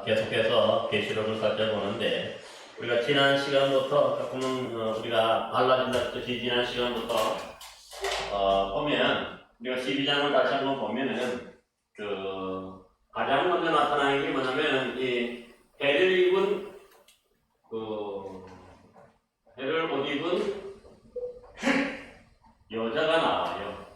계속해서 계시록을 살펴보는데 우리가 지난 시간부터 조금은 우리가 달라진다 했듯이 지난 시간부터 보면 우리가 12장을 다시 한번 보면은 가장 먼저 나타나는 게 뭐냐면 이 해를 입은 해를 못 입은 여자가 나와요.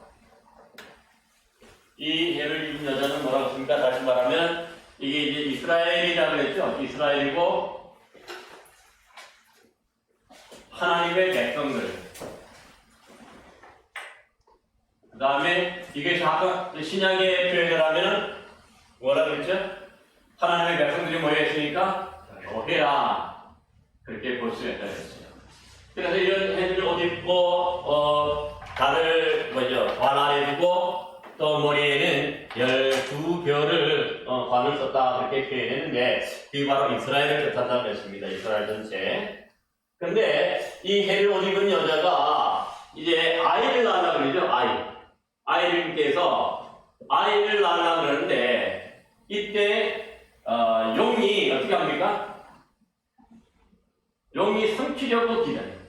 이 해를 입은 여자는 뭐라고 했습니까? 다시 말하면 이게 이제 이스라엘이라고 했죠. 이스라엘이고 하나님의 백성들. 그 다음에 이게 아까 신약의 표현을 하면은 뭐라고 했죠? 하나님의 백성들이 모여있으니까 교회라 그렇게 볼 수 있다고 했어요. 그래서 이런 해를 옷 입고 달을 관 아래 두고 또 머리에는 12별을 관을 썼다 그렇게 표현했는데 그게 바로 이스라엘을 뜻한다고 했습니다. 이스라엘 전체. 근데 이 해를 옷 입은 여자가 이제 아이를 낳으려고 그러죠. 아이를 깨서 아이를 낳으려고 그러는데 이때 용이 어떻게 합니까? 용이 삼키려고 기다려요.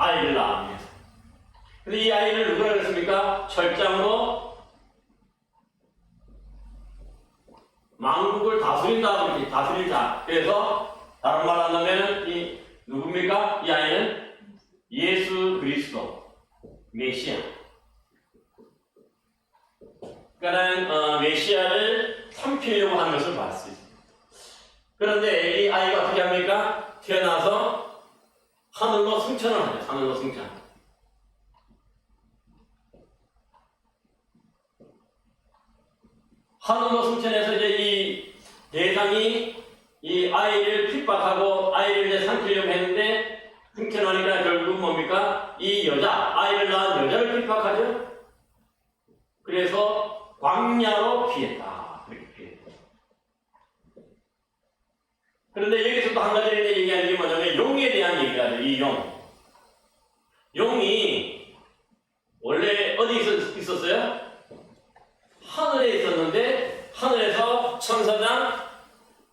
아이를 낳으면서. 근데 이 아이를 누구라 그랬습니까? 철장으로 망국을 다스린다 그러지. 다스린다. 그래서 다른 말 한다면 이 누굽니까? 이 아이는 예수 그리스도 메시아. 그러니까 메시아를 삼키려고 하는 것을 봤어요. 그런데 이 아이가 어떻게 합니까? 태어나서 하늘로 승천을 하죠. 하늘로 승천. 하늘로 승천해서 이제 이 대상이 이 아이를 핍박하고 아이를 이제 삼키려고 했는데 승천하니까 결국 뭡니까? 이 여자, 아이를 낳은 여자를 핍박하죠. 그래서 광야로 피했다. 그렇게 피했다. 그런데 여기서도 한 가지 얘기하는 게 뭐냐면 용에 대한 얘기가 하죠. 이 용. 용이 원래 어디 있었어요? 하늘에 있었는데 하늘에서 천사장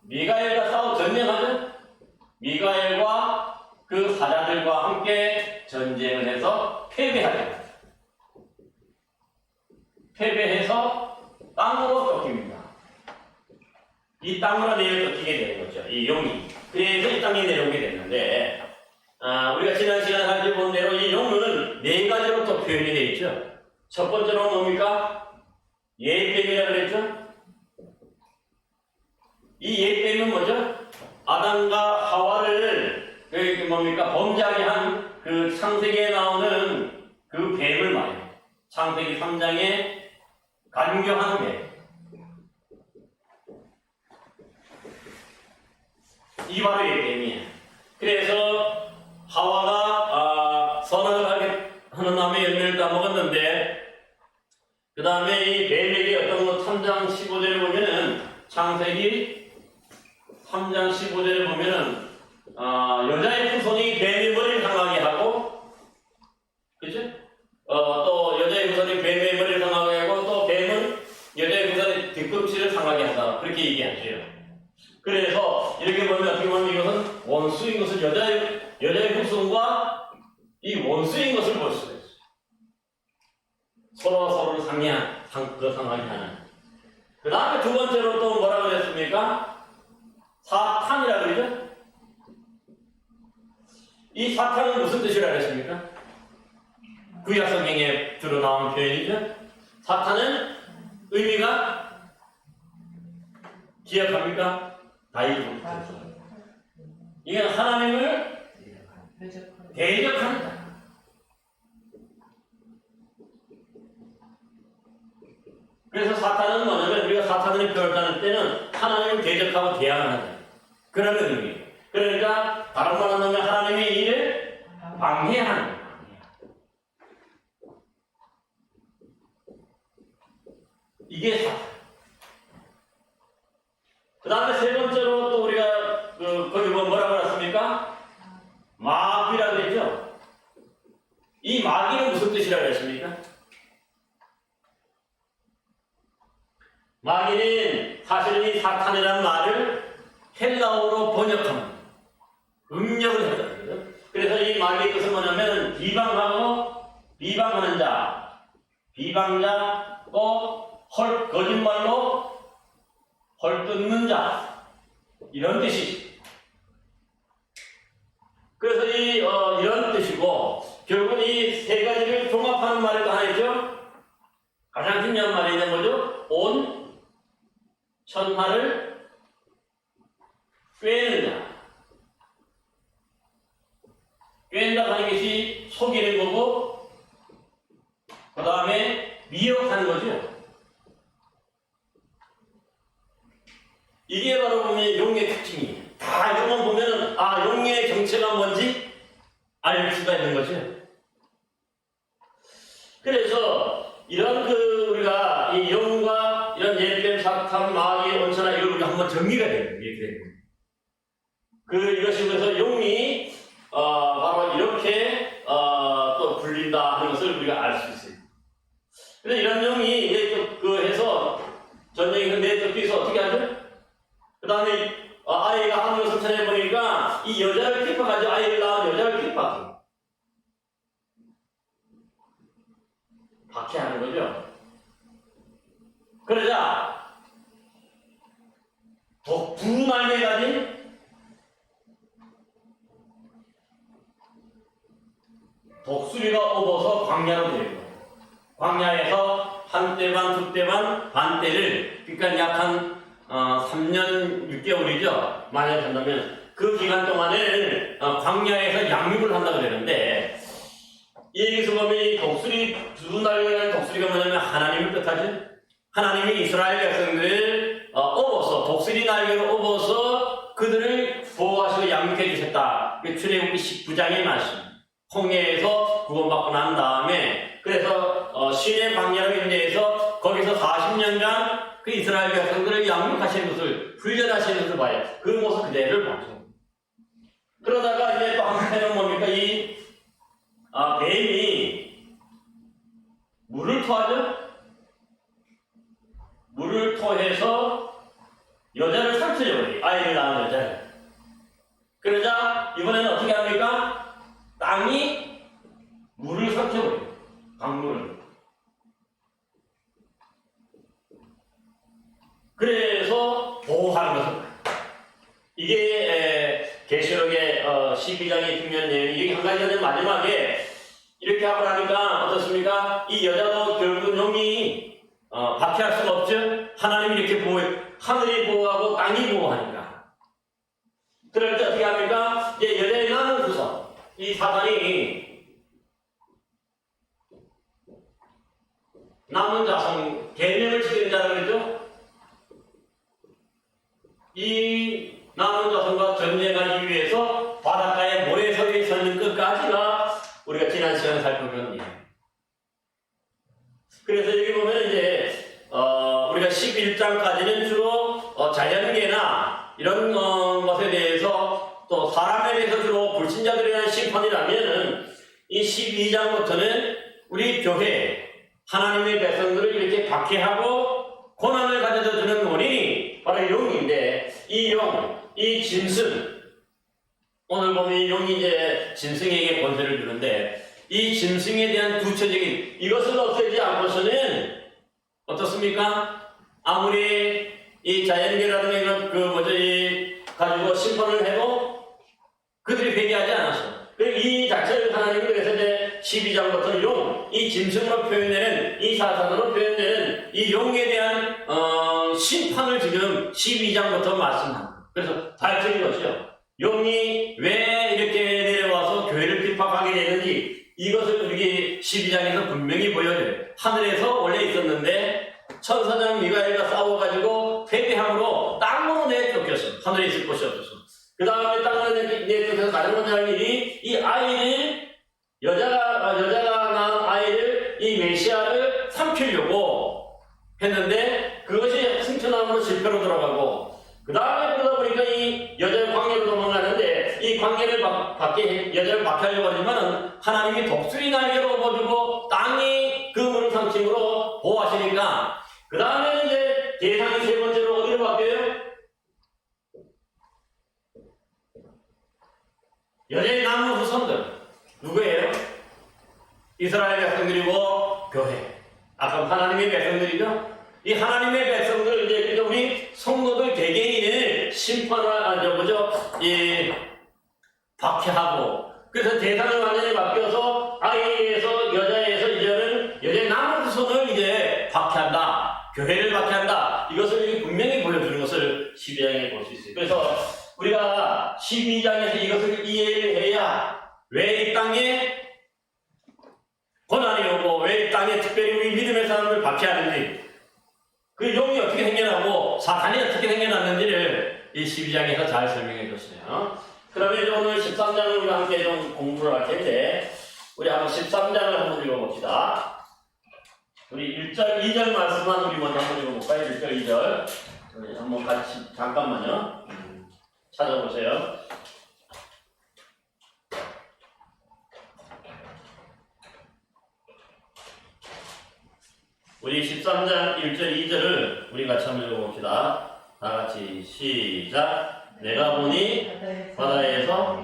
미가엘과 싸워 전쟁하죠. 미가엘과 그 사자들과 함께 전쟁을 해서 패배하죠. 패배해서 땅으로 쫓깁니다. 이 땅으로 내려 쫓기게 되는 거죠. 이 용이. 그래서 이 땅에 내려오게 됐는데 우리가 지난 시간에 살펴본 대로 이 용은 네 가지로 또 표현이 되어 있죠. 첫 번째로 뭡니까? 옛뱀이라고 그랬죠? 이 옛뱀은 뭐죠? 아담과 하와를 뭡니까? 범죄하게 한 그 창세기에 나오는 그 뱀을 말해요. 창세기 3장에 간교한 뱀. 이 바로 옛뱀이에요. 그래서 하와가 선악을 하는 나무의 열매를 따먹었는데 그 다음에 이 뱀에게 어떤 거 3장 15절을 보면은 창세기 3장 15절을 보면은 여자의 후손이 뱀의 머리를 상하게 하고 그죠? 또 여자의 후손이 뱀의 머리를 상하게 하고 또 뱀은 여자의 후손의 뒤꿈치를 상하게 한다 그렇게 얘기하죠. 그래서 이렇게 보면 어떻게 보면 이것은 원수인 것을 여자의 후손과 이 원수인 것을 볼 수가 있어요. 서로를 상하게 하는. 그 다음에 두 번째로 또 뭐라고 그랬습니까? 사탄이라고 그러죠? 이 사탄은 무슨 뜻이라고 했습니까? 구약 성경에 주로 나온 표현이죠? 사탄은 의미가 기억합니까? 다이브. 이건 하나님을 대적한다. 그래서 사탄은 뭐냐면 우리가 사탄을 표현하는 때는 하나님을 대적하고 대항을 하는 그런 의미예요. 그러니까 다른 말로 하면 하나님의 일을 방해하는 거예요. 이게 사탄. 그 다음에 세 번째로 또 우리가 거기 뭐라고 했습니까? 마귀라고 했죠? 이 마귀는 무슨 뜻이라고 했습니까? 마귀는 사실은 이 사탄이라는 말을 헬라어로 번역합니다. 음력을 해요. 그래서 이 마귀의 뜻은 뭐냐면 비방하는 자, 비방자, 또 거짓말로 헐뜯는 자, 이런 뜻이지. 그래서 이런 뜻이고, 결국은 이 세 가지를 종합하는 말이 또 하나 있죠. 가장 중요한 말이 있는 거죠. 온 천하를 꿰는 자. 꿰는다 하는 것이 속이는 거고, 그 다음에 미혹하는 거죠. 이게 바로 보면 용의 특징이에요. 다 이것만 보면은, 용의 정체가 뭔지 알 수가 있는 거죠. 그래서, 이런 우리가 이 용과 이런 예뱀, 사탄, 마귀, 온천하, 이걸 우리가 한번 정리가 되는 거예요. 이것이 그래서 용이, 바로 이렇게, 또 불린다 하는 것을 우리가 알 수 있어요. 근데 이런 용이 이제 해서, 전쟁이 내적 뒤에서 어떻게 하죠? 그 다음에, 아이가 하는 것을 찾아보니까, 이 여자를 핍박하죠. 아이를 낳은 여자를 핍박해요. 박해하는 거죠. 그러자, 두 날개 가진 독수리가 업어서 광야로 데리고, 광야에서 한 때 반, 두 때 반, 반 때를, 그러니까 약 한 3년 6개월이죠. 만약 한다면 그 기간 동안에 광야에서 양육을 한다고 그러는데, 여기서 보면 이 독수리, 두 날개라는 독수리가 뭐냐면 하나님을 뜻하죠. 하나님이 이스라엘 백성들을 독수리 날개로 업어서 그들을 보호하시고 양육해 주셨다. 출애굽기 19장의 말씀. 홍해에서 구원받고 난 다음에, 그래서 시내 광야로 인도해서 거기서 40년간 그 이스라엘 백성들을 양육하시는 것을, 훈련하시는 것을 봐요. 그 모습 그대를 봤죠. 그러다가 이제 또 한편은 뭡니까? 뱀이 물을 토하죠? 물을 토해서 여자를 삼켜버려요. 아이를 낳은 여자를. 그러자 이번에는 어떻게 합니까? 땅이 물을 삼켜버려요. 강물을. 그래서 보호하는 것은 이게 계시록의 12장의 중요한 내용이, 이게 한 가지는 마지막에 이렇게 하고 나니까 어떻습니까? 이 여자도 결국 용이 박해할 수가 없죠. 하나님이 이렇게 보호해, 하늘이 보호하고 땅이 보호하니까. 그럴 때 어떻게 합니까? 이제 여자의 남은 구석, 이 사단이 남은 자손, 계명을 지키는 자라고 그러죠. 이 남은 자손과 전쟁하기 위해서 바닷가에 모래석에 서 있는 것까지가 우리가 지난 시간에 살펴본 일. 그래서 여기 보면 이제 우리가 11장까지는 주로 자연계나 이런 것에 대해서, 또 사람에 대해서 주로 불신자들에 대한 심판이라면은, 이 12장부터는 우리 교회 하나님의 백성들을 이렇게 박해하고 고난을 가져다 주는 원인이 바로 용인데, 이 용, 이 짐승, 오늘 보면 이 용이 이제 짐승에게 권세를 주는데, 이 짐승에 대한 구체적인, 이것을 없애지 않고서는 어떻습니까? 아무리 이 자연계라든가 가지고 심판을 해도 그들이 회개하지 않았어. 이 자체를 하나님이 그래서 이제 12장부터 용, 이 짐승으로 표현되는, 이 사탄으로 표현되는 이 용에 대한 심판을 지금 12장부터 말씀합니다. 그래서 밝혀진 것이죠. 용이 왜 이렇게 내려와서 교회를 핍박하게 되는지, 이것을 우리 12장에서 분명히 보여줘요. 하늘에서 원래 있었는데 천사장 미가엘과 싸워가지고 패배함으로 땅으로 내쫓겼어. 하늘에 있을 곳이 없어서. 그 다음에 땅으로 내쫓겨서 가장 먼저 할 일이, 이 아이를, 여자가 낳은 아이를, 이 메시아를 삼키려고 했는데, 그것이 승천함으로 실패로 돌아가고, 그 다음에 그러다 보니까 이 여자를 광야로 도망가는데, 이 광야를 밖에 여자를 박하려고 하지만은 하나님이 독수리 날개로 업어주고 땅이 그 물을 삼킴으로 보호하시니까, 그 다음에 이제 대상이 세 번째로 어디로 바뀌어요? 여자의 남은 후손들. 누구예요? 이스라엘 백성들이고 교회. 아까 하나님의 백성들이죠? 이 하나님의 백성들, 이제 우리 성도들 개개인을 박해하고, 그래서 대상을 완전히 바뀌어서 아이에서 여자에서 이제는 여자의 남은 후손을 이제 박해한다. 교회를 박해한다. 이것을 분명히 보여주는 것을 12장에 볼 수 있어요. 그래서 우리가 12장에서 이것을 이해를 해야 왜 이 땅에 고난이 오고 왜 이 땅에 특별히 우리 믿음의 사람을 박해하는지, 그 용이 어떻게 생겨나고 사탄이 어떻게 생겨났는지를 이 12장에서 잘 설명해 줬어요. 그러면 이제 오늘 13장을 우리가 함께 좀 공부를 할 텐데, 우리 한번 13장을 한번 읽어봅시다. 우리 1절, 2절 말씀만 우리 먼저 한번 읽어볼까요? 1절, 2절. 우리 한번 같이, 잠깐만요. 찾아보세요. 우리 13장 1절, 2절을 우리 같이 한번 읽어봅시다. 다 같이 시작. 내가 보니 바다에서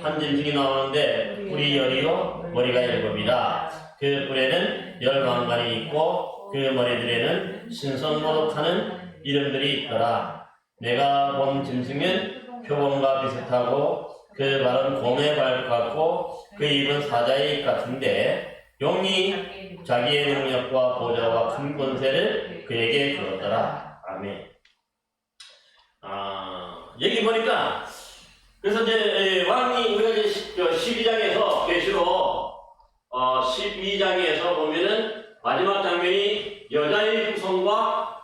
한 짐승이 나오는데 뿔이 열이요 머리가 7이라. 그 뿔에는 10왕관이 있고 그 머리들에는 신성모독하는 이름들이 있더라. 내가 본 짐승은 표범과 비슷하고 그 발은 곰의 발 같고 그 입은 사자의 입 같은데 용이 자기의 능력과 보좌와 큰 권세를 그에게 주었더라. 아멘. 여기 보니까, 그래서 이제 왕이, 우리가 이제 12장에서 계시로 12장에서 보면은 마지막 장면이 여자의 후손과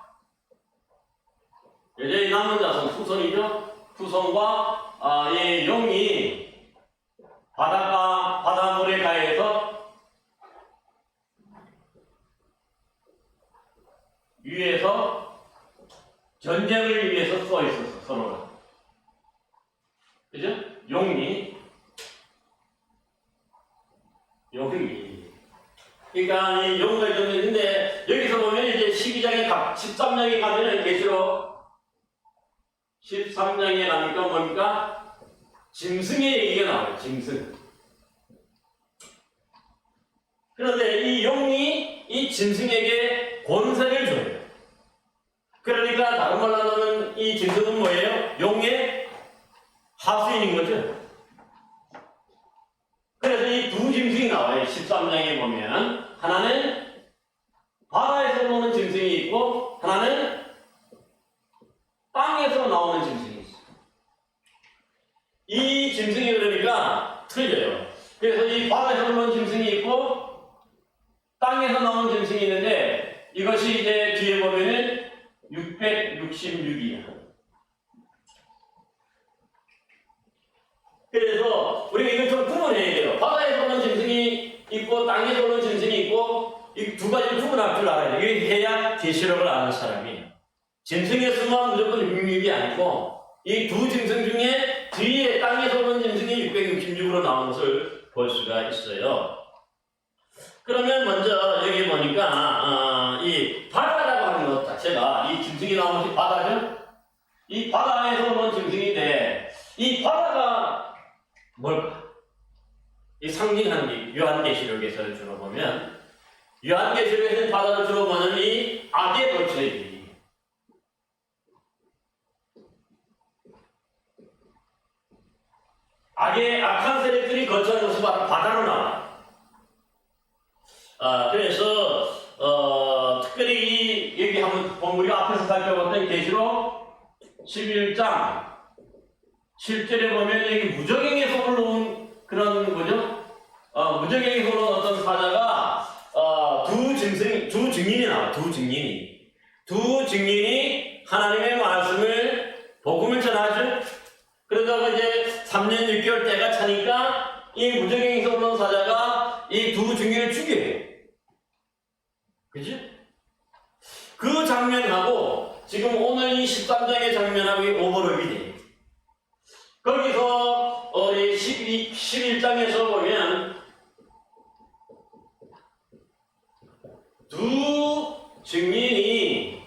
여자의 남은 자손, 후손이죠. 후손과 이 용이 바닷물에 가해서 위에서 전쟁을 위해서 써 있었어, 서로가. 그죠? 용이. 그러니까 이 용과 있는데, 여기서 보면 이제 13장에 가면은 계시록 13장에 가니까 뭡니까? 짐승의 얘기가 나와요, 짐승. 그런데 이 용이 이 짐승에게 권세를 줘요. 그러니까 다른 말로 하면 이 짐승은 뭐예요? 용의 하수인인 거죠. 그래서 이 두 짐승이 나와요. 13장에 보면 하나는 바다에서 나오는 짐승이 있고 하나는 땅에서 나오는 짐승이 있어요. 이 짐승이 그러니까 틀려요. 그래서 이 바다에서 나오는 짐승이 있고 땅에서 나오는 짐승이 있는데, 이것이 이제 뒤에 보면은 666이야. 그래서 우리가 이걸 좀 구분해야 돼요. 바다에서 오는 짐승이 있고 땅에서 오는 짐승이 있고, 이 두 가지를 구분할 줄 알아야 돼요. 이게 해야 계시록을 아는 사람이에요. 짐승의 수만 무조건 666이 아니고 이 두 짐승 중에 뒤에 땅에서 오는 짐승이 666으로 나오는 것을 볼 수가 있어요. 그러면 먼저 여기 보니까 이 바다라고 하는 것 자체가, 이 짐승이 나오는 것이 바다죠? 이 바다에서 오는 짐승인데, 이 바다가 뭘까? 이 상징하는 게 요한계시록에서 주로 보면, 요한계시록에서 바다를 주로 보는 이 악의 거처이지. 악한 세력들이 거처하는 것이 바로 바다로 나와. 그래서 특별히 여기 한번 우리가 앞에서 살펴봤던 계시록 11장 7절에 보면 여기 무저갱에서 올라온 그런 거죠. 무저갱에서 올라온 어떤 사자가 두 증인이 나와. 두 증인이 하나님의 말씀을 복음을 전하죠. 그러다가 이제 3년 6개월 때가 차니까 이 무저갱에서 올라온 사자가 이 두 증인을 죽여요. 그치? 그 장면하고 지금 오늘 이 13장의 장면하고 오버랩이 돼. 거기서 우리 11장에서 보면 두 증인이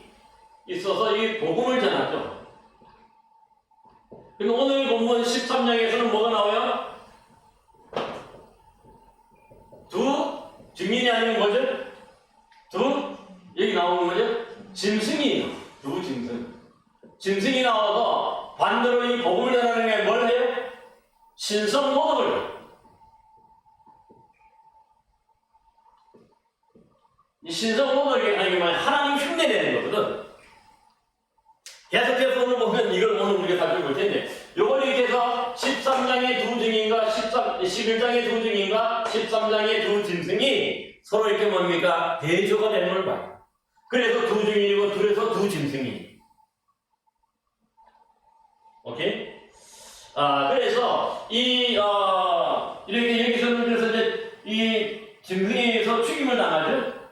이 복음을 전하죠. 그럼 오늘 본문 13장에서는 뭐가 나와요? 두 증인이 아니면 뭐죠? 여기 나오는 거죠? 짐승이, 두 짐승. 짐승이 나와서 반대로 이 복음을 전하는 게 뭘 해요? 신성 모독을. 이 신성 모독이 아니면 하나님 흉내내는 거거든. 계속해서 오늘 보면 이걸 오늘 우리가 살펴볼 텐데, 요걸 이렇게 해서 13장의 두 증인과 11장의 두 증인과 13장의 두 짐승이 서로 이렇게 뭡니까? 대조가 되는 걸 봐요. 그래서 두 증인이고 둘에서 두 짐승이. 오케이? 그래서 이렇게 여기서는 그래서 이제 이 짐승에서 죽임을 당하죠.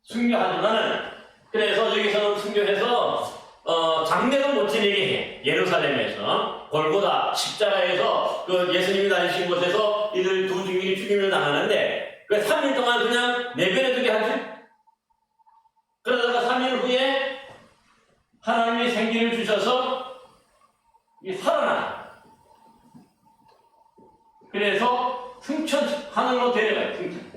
순교하지만은 그래서 여기서는 순교해서 장례도 못 지내게 해. 예루살렘에서 골고다 십자가에서 그 예수님이 다니신 곳에서 이들 두 증인이 죽임을 당하는데 그 3일 동안 그냥 내버려두게 하지. 그러다가 3일 후에 하나님이 생기를 주셔서 살아나. 그래서 승천 하늘로 데려가요. 승천.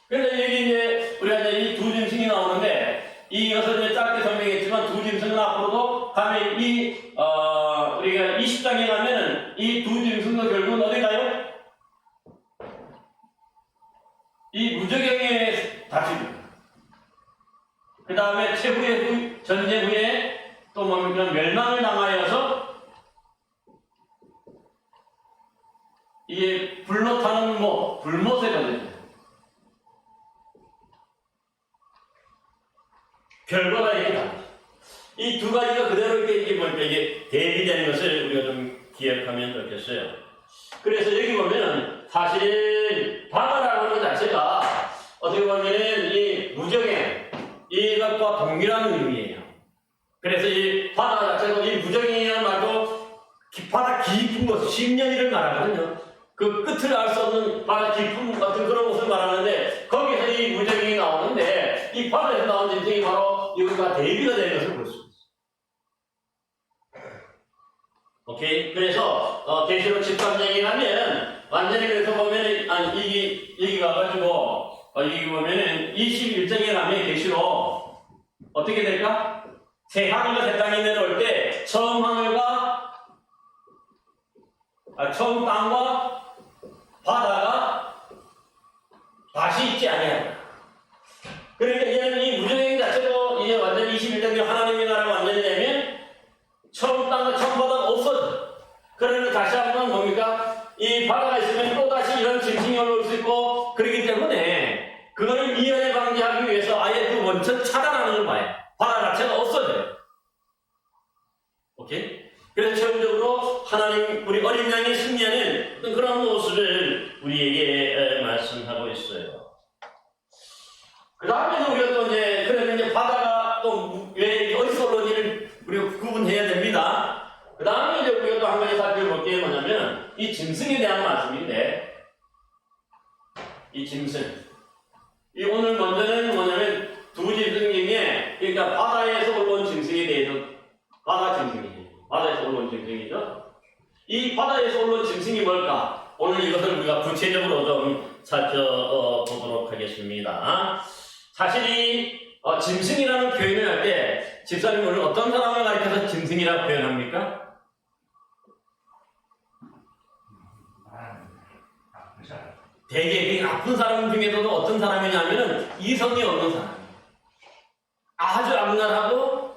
그래서 여기 이제 우리가 이제 이 두 짐승이 나오는데 이것을 이제 짧게 설명했지만 두 짐승은 앞으로도 가면 우리가 20장에 가면은 이 두 짐승도 결국은 어디 가요? 이 무저경에 다칩니다. 그 다음에 최후의 전쟁 후에 또 뭡니까? 멸망을 당하여서 이게 불로 타는 불못에 걸려요. 결과가 이렇게 나옵니다. 이 두 가지가 그대로 이게 대비되는 것을 우리가 좀 기억하면 좋겠어요. 그래서 여기 보면은 사실 바다라고 하는 것 자체가 어떻게 보면은 이 무정행 이것과 동일한 의미예요. 그래서 이 바다 자체가 이 무정행이라는 말도 바다 깊은 곳, 10년이를 말하거든요. 그 끝을 알 수 없는 바다 깊은 같은 그런 곳을 말하는데 거기서 이 무정행이 나오는데 이 바다에서 나온 짐승이 바로 여기가 대비가 되는 것을 볼 수 있어요. 오케이? 그래서 계시록 13장에 가면 완전히 그래서 보면은 여기 가가지고 여기 보면은 21장에 가면 계시록 어떻게 될까? 새 하늘과 새 땅이 내려올 때 처음 하늘과 처음 땅과 바다가 다시 있지 아니한다. 그러니까 이제는 이 무정행 자체도 이제 완전히 21장에 하나님의 나라가 완전히 되면 처음 땅과 처음 바다가 없어져. 그러면 다시 한번 뭡니까? 이 바다가 있으면 또다시 이런 짐승이 올라올 수 있고 그렇기 때문에 그거를 미연에 방지하기 위해서 아예 그 원천 차단하는 걸 봐요. 바다 자체가 없어져요. 오케이? 그래서 최종적으로 하나님 우리 어린 양이 승리하는 그런 모습을 우리에게 말씀하고 있어요. 그 다음에는 우리가 또 그래서 이제 바다가 또 왜 어디서 올라오는지를 우리가 구분해야 됩니다. 그 다음에 이제 우리가 또 한 가지 살펴볼 게 뭐냐면 이 짐승에 대한 말씀인데 이 짐승 이 오늘 먼저는 뭐냐면 두 짐승 중에 그러니까 바다에서 올라온 짐승에 대해서 바다에서 올라온 짐승이죠. 이 바다에서 올라온 짐승이 뭘까? 오늘 이것을 우리가 구체적으로 좀 살펴보도록 하겠습니다. 사실 이 짐승이라는 표현을 할 때 집사님 오늘 어떤 사람을 가리켜서 짐승이라고 표현합니까? 되게 아픈 사람 중에서도 어떤 사람이냐면은 이성이 없는 사람이에요. 아주 악랄하고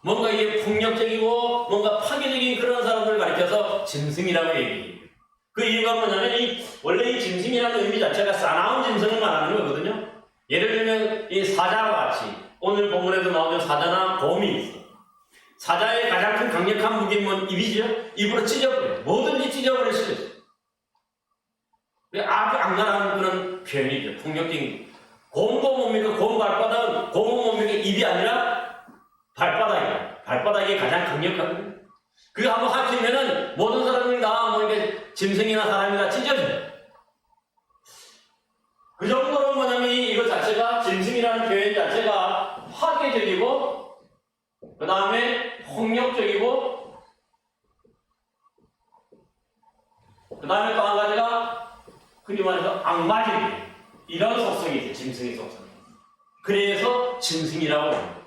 뭔가 이게 폭력적이고 뭔가 파괴적인 그런 사람들을 가리켜서 짐승이라고 얘기해요. 그 이유가 뭐냐면 원래 이 짐승이라는 의미 자체가 싸나운 짐승을 말하는 거거든요. 예를 들면 이 사자와 같이 오늘 본문에도 나오는 사자나 곰이 있어. 사자의 가장 큰 강력한 무기는 뭔 입이죠? 입으로 찢어버려요. 뭐든지 찢어버릴 수 있어요. 아주 악랄한 그런 표현이죠. 폭력적인. 곰도 뭡니까? 곰 발바닥은 곰은 뭡니까? 입이 아니라 발바닥이에요. 발바닥이 가장 강력하거든요. 그거 한번 합치면은 모든 사람들이 다 뭐 이렇게 짐승이나 사람이나 찢어져요. 그 정도로 뭐냐면 이것 표현 자체가 파괴적이고 그 다음에 폭력적이고 그 다음에 또 한 가지가 흔히 말해서 악마적인 이런 속성이 있어요. 짐승의 속성이. 그래서 짐승이라고 합니다.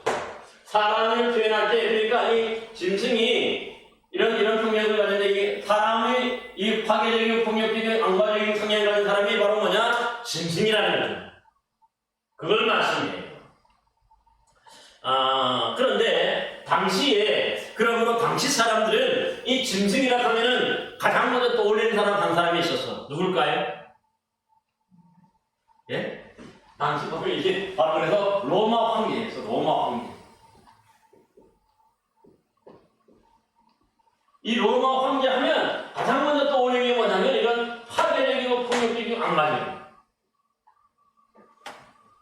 사람을 표현할 때 그러니까 이 짐승이 이런 성향을 가진데 이게 사람의 이 파괴적이고 폭력적이고 악마적인 성향을 가진 사람이 바로 뭐냐? 짐승이라는 거죠. 그걸 말씀해요. 그런데 당시에 그러므로 당시 사람들은 이 짐승이라 하면은 가장 먼저 떠올리는 사람 한 사람이 있었어. 누굴까요? 예? 당시 보면 이게 바로 그래서 로마 황제였어. 로마 황제. 이 로마 황제 하면 가장 먼저 떠올리는 게 뭐냐면 이런 파괴적이고 폭력적이고 악마적이고.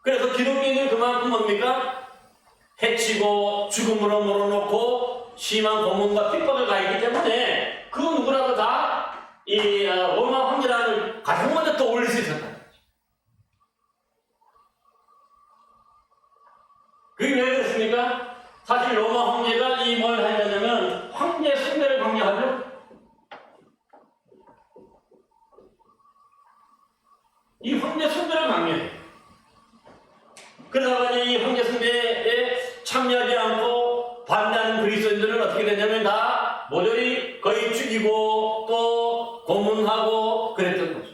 그래서 기독교인은 그만큼 뭡니까? 해치고 죽음으로 몰아넣고 심한 고문과 핍박을 가했기 때문에 그 누구라도 다 이 로마 황제라는 가장 먼저 떠올릴 수 있었다. 그게 왜 그렇습니까? 사실 로마 황제가 이 뭘 하려냐면 황제 숭배를 강요하죠. 이 황제 숭배를 강요해. 그러다 보니 이 황제 숭배에 참여하지 않고 반대하는 그리스도인들은 어떻게 되냐면 다 모조리 거의 죽이고 또 고문하고 그랬던 거죠.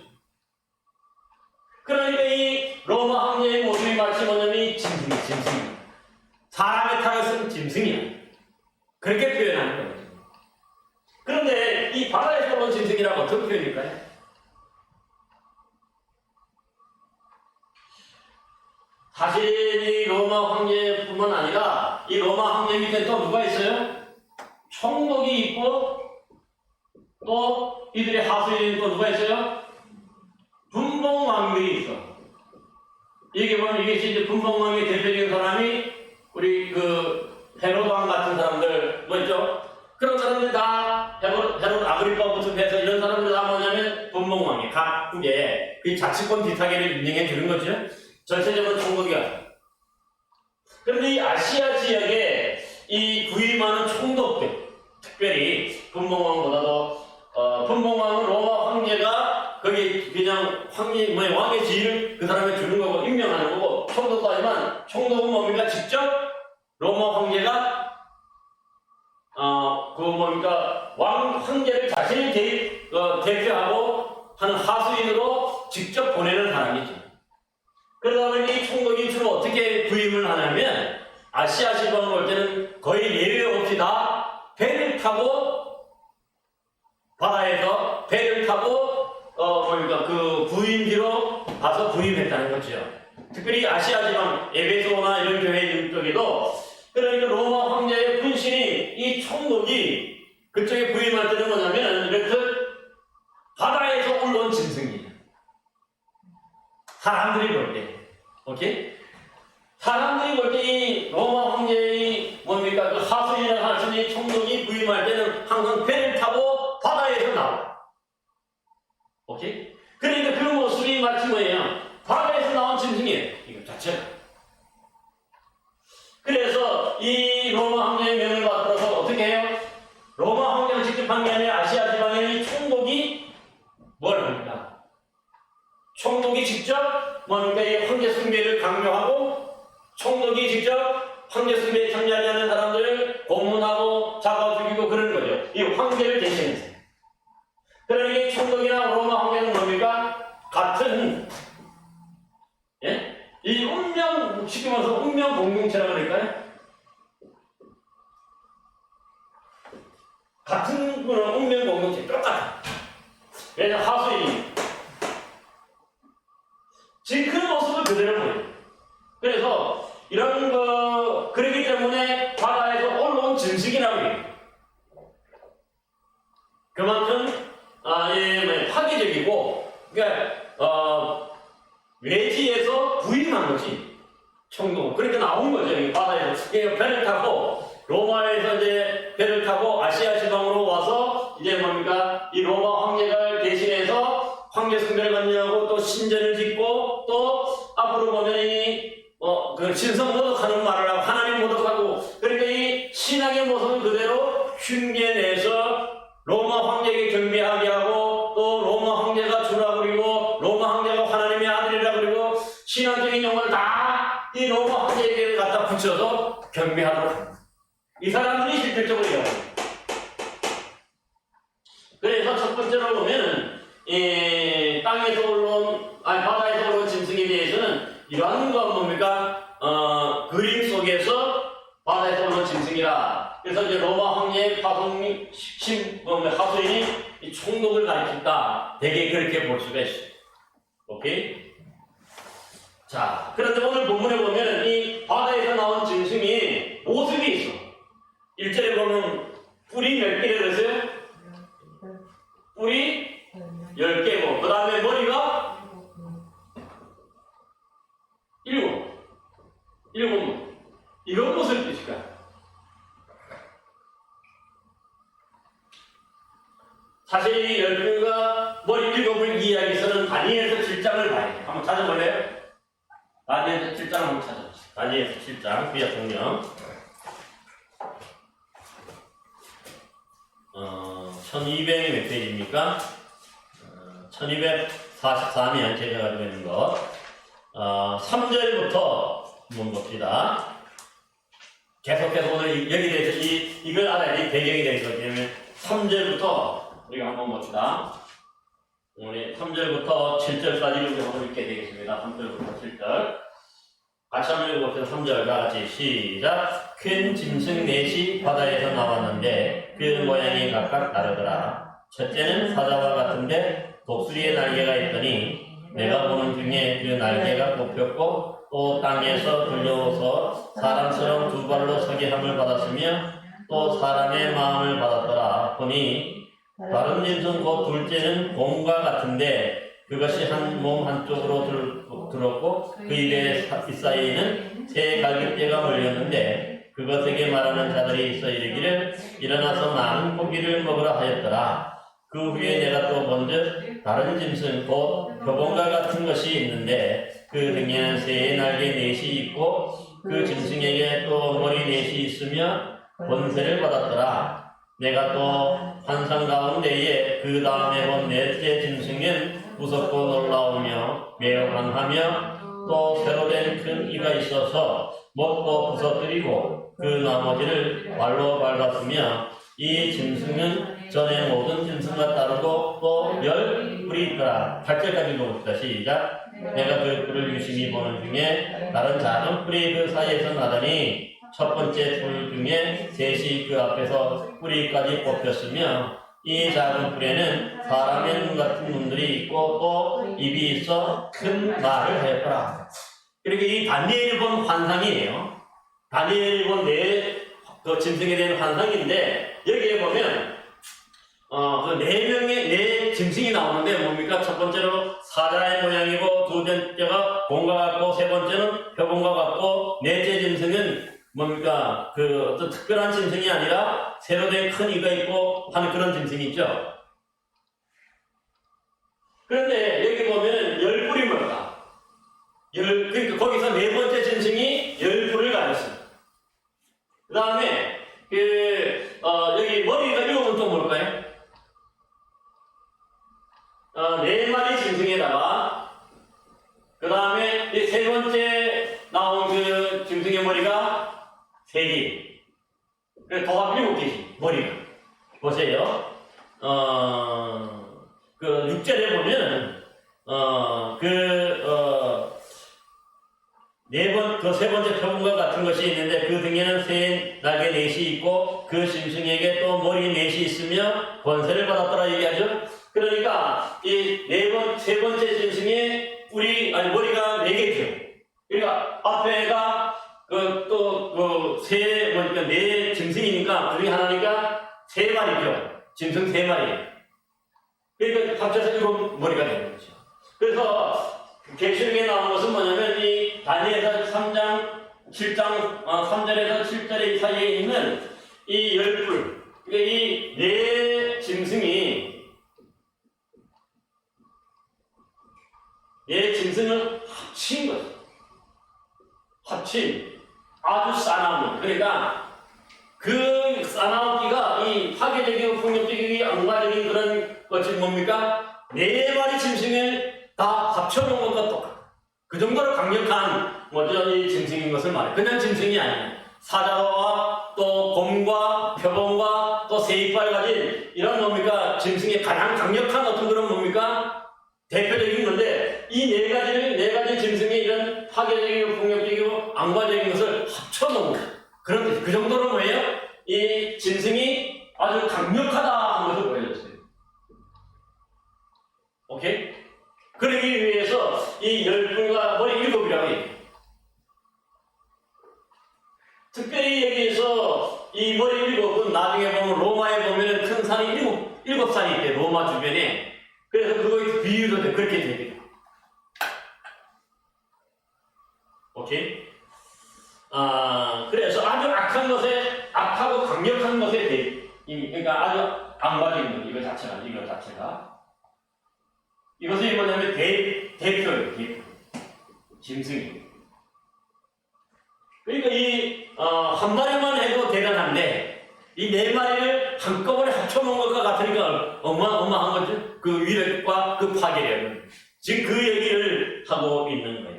그러니까 이 로마 황제의 모습이 마치 뭐냐면 이 짐승이야. 사람의 탈을 쓴 짐승이야. 그렇게 표현하는 거예요. 그런데 이 바다에서 온 짐승이라고 어떻게 표현일까요? 사실 이 로마 황제뿐만 아니라 이 로마 황제 밑에 또 누가 있어요? 총독이 있고 또 이들의 하수인이 또 누가 있어요? 분봉왕들이 있어. 이게 보면 이게 이제 분봉왕의 대표적인 사람이 우리 그 헤롯 왕 같은 사람들 뭐 있죠? 그런 사람들 다 헤롯 아그리빠부터 해서 이런 사람들 다 뭐냐면 분봉왕이 각국에 그 자치권 뒤타기를 인정해 주는 거죠. 전체적으로 총독이야. 그런데 이 아시아 지역에 이 구임하는 총독들, 특별히 분봉왕보다도 분봉왕은 로마 황제가 거기 그냥 왕의 지위를 그 사람에 주는 거고 임명하는 거고 총독도 하지만 총독은 뭡니까? 직접 로마 황제가 왕 황제를 자신이 대표하고 하는 하수인으로 직접 보내는 사람이죠. 그러다 보니 이 총독이 주로 어떻게 부임을 하냐면 아시아 지방으로 올 때는 거의 예외 없이 다 배를 타고 바다에서 배를 타고 그 부임지로 가서 부임했다는 거죠. 특별히 아시아 지방 에베소나 이런 교회 쪽에도 그러니까 로마 황제의 분신이 이 총독이 그쪽에 부임할 때는 뭐냐면 이렇게 바다에서 올라온 짐승이에요. 사람들이 볼 때, 오케이? 사람들이 볼 때 이 로마 황제의 뭡니까? 그 하수인이라는 하수인이 총독이 부임할 때는 항상 배를 타고 바다에서 나와. 오케이? 그러니까 그 모습이 마치 뭐예요? 바다에서 나온 짐승이에요. 이거 자체가. 그래서 이 로마 황제의 명을 받들어서 어떻게 해요? 로마 황제가 직접 한 게 아니라 아시아 지방의 총독이 뭘 합니까? 총독이 직접 뭡니까? 이 황제 숭배를 강요하고 총독이 직접 황제 숭배에 참여하지 않는 사람들을 고문하고 잡아 죽이고 그러는 거죠. 이 황제를 대신해서. 그러니까 이 총독이나 로마 황제는 뭡니까? 같은 이 운명, 쉽게 말해서 운명 공동체라고 그럴까요? 같은 운명 공동체 똑같아. 왜냐면 하수인이 지금 그 모습을 그대로 보여요. 그래서 이런 그러기 때문에 바다에서 올라온 짐승이라고 해요. 그만큼 파괴적이고 그러니까 외지에서 부임한 거지. 총독. 그러니까 나온 거죠. 바다에서 배를 타고 로마에서 이제 배를 타고 아시아 지방으로 와서 이제 뭡니까? 이 로마 황제를 대신해서 황제 숭배를 관리하고 또 신전을 짓고 또 앞으로 보면 그 신성 모독하는 말을 하고 하나님 모독하고 그러니까 이 신앙의 모습을 그대로 흉내내서 로마 황제에게 경배하게 하고 또 로마 황제가 주라 그리고 로마 황제가 하나님의 아들이라 그리고 신앙적인 용어를 다 이 로마 황제에게 갖다 붙여서 경배하도록 합니다. 이 사람들이 실질적으로 이래요. 그래서 첫 번째로 보면은 땅에서 올라온 바다에서 올라온 짐승에 대해서는 이러한 건 뭡니까? 그림 속에서 바다에서 올라온 짐승이라. 그래서 이제 로마 황제의 하수인이 이 총독을 가리킨다. 대개 그렇게 볼 수가 있어요. 오케이? 자, 그런데 오늘 본문에 보면 이 바다에서 나온 짐승이 모습이 있어. 1절에 보면 뿔이 몇 개를 그랬어요? 뿔이 10개고, 그 다음에 머리가 7. 이건 무슨 뜻일까요? 사실 이 10개가 머리 7을 이야기해서는 다니엘서 7장을 봐야 돼요. 한번 찾아볼래요? 다니엘서 7장 한번 찾아보세요. 다니엘서 7장, 구약성경. 1200이 몇 페이지입니까? 1244면 제가 가지고 있는 거. 3절부터 한번 봅시다. 계속해서 오늘 여기 대해서 이걸 알아야 돼. 배경이 되기 때문에 3절부터 우리가 한번 봅시다. 오늘 3절부터 7절까지 우리 한번 읽게 되겠습니다. 3절부터 7절. 같이 한번 읽어봅시다. 3절 같이 시작. 큰 짐승 넷이 바다에서 나왔는데 그 모양이 각각 다르더라. 첫째는 사자와 같은데 독수리의 날개가 있더니 내가 보는 중에 그 날개가 뽑혔고 또 땅에서 들려오서 사람처럼 두 발로 서게 함을 받았으며 또 사람의 마음을 받았더라. 보니 다른 짐승 곧 둘째는 곰과 같은데 그것이 한 몸 한쪽으로 들었고 그 입에 잇사이에는 새 갈빗대가 몰렸는데 그것에게 말하는 자들이 있어 이르기를 일어나서 많은 고기를 먹으라 하였더라. 그 후에 내가 또 본즉 다른 짐승 곧 표범과 같은 것이 있는데 그 등에는 새의 날개 넷이 있고 그 짐승에게 또 머리 넷이 있으며 권세를 받았더라. 내가 또 환상 가운데에 그 다음에 본 넷째 짐승은 무섭고 놀라우며 매우 강하며 또 새로 된 큰 이가 있어서 먹고 부서뜨리고 그 나머지를 발로 밟았으며 이 짐승은 전에 모든 짐승과 다르고 또 10뿔이 있더라. 8절까지 읽어봅시다. 시작. 내가 그 뿔을 유심히 보는 중에 다른 작은 뿔이 그 사이에서 나더니 첫 번째 뿔 중에 셋이 그 앞에서 뿌리까지 뽑혔으며 이 작은 뿔에는 사람의 눈 같은 눈들이 있고 또 입이 있어 큰 말을 하였더라. 그러니까 이 다니엘이 본 환상이에요. 다니엘이 본 그 짐승에 대한 환상인데 여기에 보면 그 4명의 짐승이 나오는데 뭡니까? 첫 번째로 사자의 모양이고 두 번째가 곰과 같고 세 번째는 표범과 같고 넷째 짐승은 뭡니까? 그 어떤 특별한 짐승이 아니라 새로 된 큰 이가 있고 하는 그런 짐승이 있죠. 그런데 여기 보면 10뿔이 뭘까? 그러니까 거기서 네 번째 짐승이 10뿔을 가졌습니다. 그 다음에 여기 머리가 7은 또 뭘까요? 4마리 짐승에다가 그 다음에 세 번째 나온 그 짐승의 머리가 3개. 그래서 더하면 7개지 머리가. 보세요. 그 6절에 보면 세 번째 표범과 같은 것이 있는데 그 등에는 새 날개 넷이 있고 그 짐승에게 또 머리 넷이 있으며 권세를 받았더라 얘기하죠. 그러니까 세 번째 짐승의 머리가 4개죠. 그러니까 앞에가 네 짐승이니까 둘이 하나니까 3마리죠. 짐승 3마리. 그러니까 합쳐서 7머리가 되는 거죠. 그래서 계시록에 나온 것은 뭐냐면 이 다니엘서 3장 7장 3절에서 7절의 사이에 있는 이 10뿔, 그러니까 이 4 짐승이 네 짐승을 합친 거죠. 합친 아주 싸나운, 그러니까 그 싸나움기가 이 파괴적이고 폭력적이고 악마적인 그런 것이 뭡니까? 네 마리 짐승을 다 합쳐놓은 것과 똑같아. 그 정도로 강력한 뭐죠? 이 짐승인 것을 말해. 그냥 짐승이 아니야. 사자와 또 곰과 표범과 또 새이빨 가진 이런 뭡니까? 짐승의 가장 강력한 어떤 그런 뭡니까? 대표적인 건데 이 네 가지 짐승의 이런 파괴적이고 폭력적이고 악마적인 것을 합쳐놓은 거예요. 그런 뜻이 그 정도로 뭐예요? 이 짐승이 아주 강력하다 하는 것을 보여줬어요. 오케이? 그러기 위해서 이 10불과 머리 7이라고 얘기해요. 특별히 여기에서 이 머리 7은 나중에 보면 로마에 보면 큰 산이 7산이 있대, 로마 주변에. 그래서 그거에 비유도 돼, 그렇게 됩니다. 오케이? 그래서 아주 악한 것에, 악하고 강력한 것에 대해, 그러니까 아주 악마적인 것, 이거 자체가. 이것이 뭐냐면 대표예요, 대표. 짐승이. 그러니까 한 마리만 해도 대단한데, 이 네 마리를 한꺼번에 합쳐놓은 것과 같으니까 어마어마한 거죠. 그 위력과 그 파괴력은. 지금 그 얘기를 하고 있는 거예요.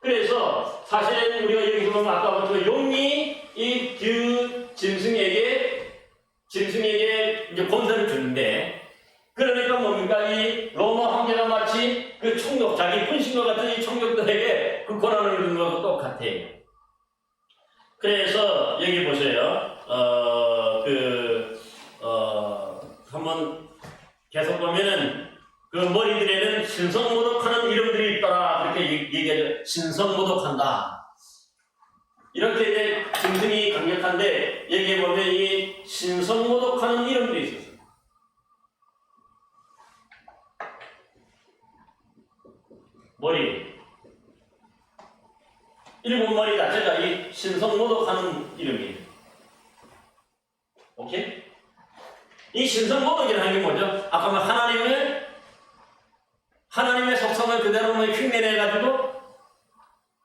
그래서 사실은 우리가 여기서 보면 아까부터 용이 이 그 짐승에게 이제 권세를 주는데, 그러니까 뭡니까? 이 로마 황제가 마치 그 총독, 자기 분신과 같은 이 총독들에게 그 권한을 주는 것과 똑같아요. 그래서 여기 보세요. 한번 계속 보면은 그 머리들에는 신성모독하는 이름들이 있더라. 그렇게 얘기하죠. 신성모독한다. 이렇게 이제 짐승이 강력한데, 여기에 보면 이 신성모독하는 이름들이 있었어요. 머리. 7마리 자체가 이 신성모독하는 이름이에요. 오케이? 이 신성모독이라는 게 뭐죠? 아까 하나님의 속성을 그대로 흉내내가지고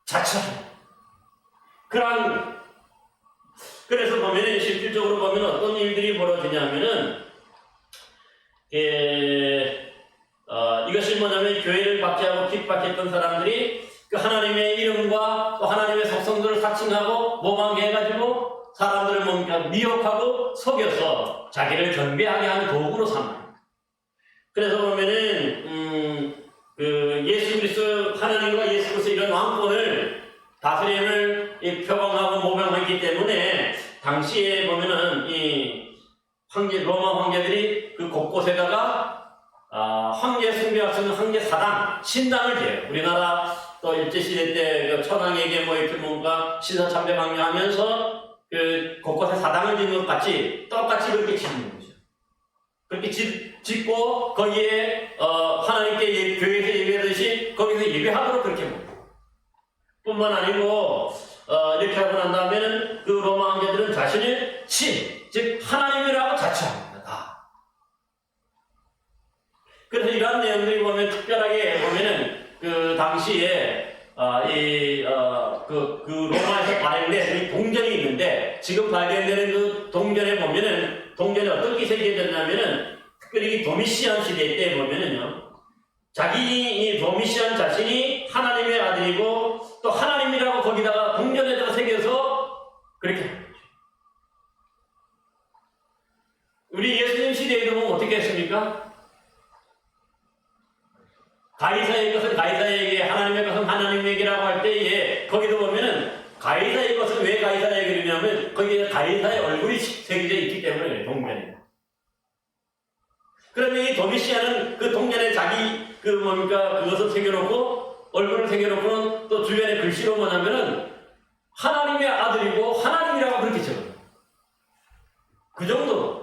자처하는. 그래서 보면은, 실질적으로 보면 어떤 일들이 벌어지냐면은, 이것이 뭐냐면, 교회를 박제하고 핍박했던 사람들이 그 하나님의 이름과 또 하나님의 속성들을 사칭하고 모방해 해가지고 사람들을 뭡니까? 미혹하고 속여서 자기를 경배하게 하는 도구로 삼아요. 그래서 보면은 예수 그리스도, 하나님과 예수 그리스도 이런 왕권을 다스림을 표방하고 모방했기 때문에 당시에 보면은 이 로마 황제들이 그 곳곳에다가 황제 숭배할 수 있는 황제 사당, 신당을 지어요. 우리나라 또 일제시대 때 천황에게 이렇게 뭔가 신사참배방뇨하면서 그 곳곳에 사당을 짓는 것 같이 똑같이 그렇게 짓는 거죠. 그렇게 짓고 거기에 하나님께 교회에서 예배하듯이 거기서 예배하도록 그렇게 합니다. 뿐만 아니고 이렇게 하고 난 다음에는 그 로마 황제들은 자신을 즉 하나님이라고 자처합니다. 그래서 이러한 내용들이 보면 특별하게 보면은 그 당시에 그 로마에서 발행된 이 동전이 있는데, 지금 발견되는 그 동전에 보면은 동전이 어떻게 새겨졌냐면은 특별히 이 도미시안 시대 때 보면은요, 이 도미시안 자신이 하나님의 아들이고 또 하나님이라고 거기다가 동전에다가 새겨서 그렇게 합니다. 우리 예수님 시대에도 보면 어떻게 했습니까? 가이사의 것은 가이사에게, 하나님의 것은 하나님에게라고 할 때에 거기도 보면은 가이사의 것은 왜 가이사에게 그러냐면 거기에 가이사의 얼굴이 새겨져 있기 때문에 동전에. 그러면 이 도미시아는 그 동전에 자기 그것을 새겨놓고 얼굴을 새겨놓고는 또 주변에 글씨로 뭐냐면은 하나님의 아들이고 하나님이라고 그렇게 적어요. 그 정도로.